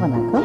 வணக்கம்.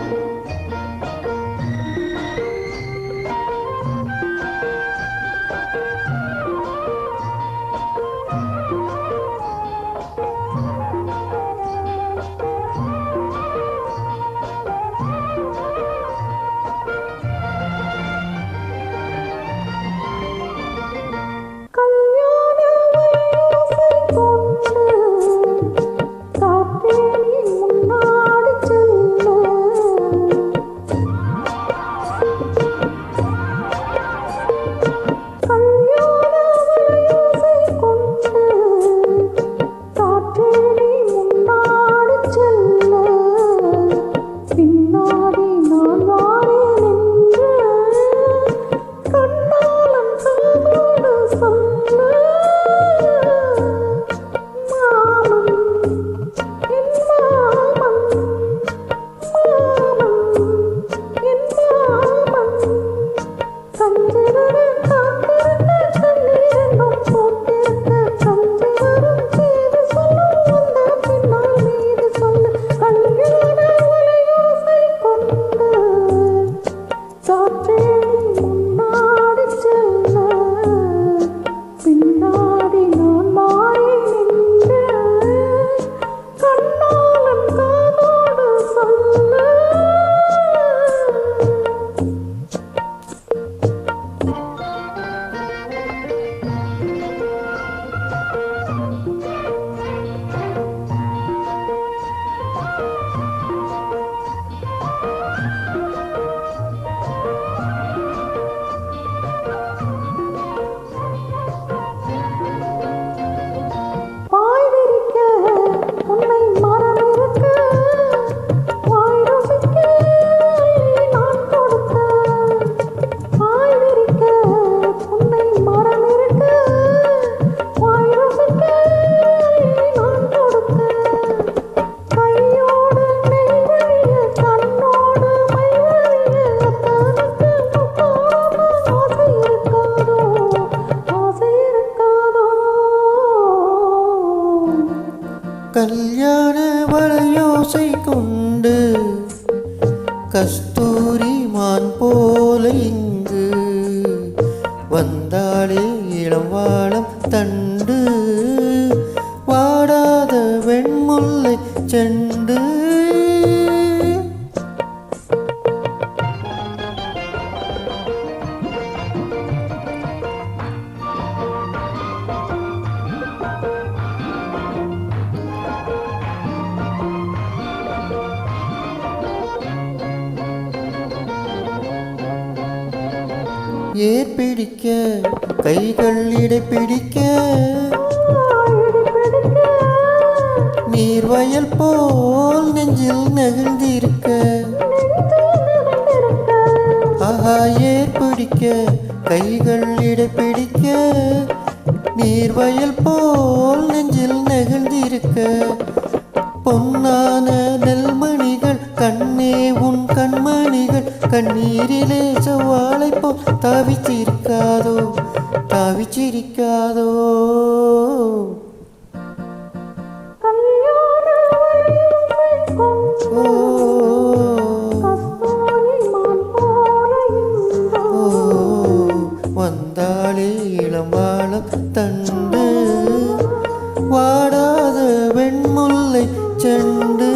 கல்யாண வளையோசை கொண்டு கஸ்தூரி மான் போல இங்கு வந்தாளே இளம் வாழம் தண்டு வாடாத வெண்முல்லை செண்டு. ஏற்பிடிக்க கைகள் இடை பிடிக்க நீர்வயல் போல் நெஞ்சில் நெகிழ்ந்திருக்க. ஆஹா ஏற்பிடிக்க கைகள் இடை பிடிக்க நீர்வயல் போல் நெஞ்சில் நெகிழ்ந்திருக்க. பொன்னான நெல்மணிகள் கண்ணே உன் கண்மணிகள் கண்ணீரிலே செவ்வாழை போல் தாவிச்சிருக்காதோ தாவிச்சிருக்காதோ. வந்தாளே இளம் வாழம் தண்டு வாடாத வெண்முல்லை செண்டு.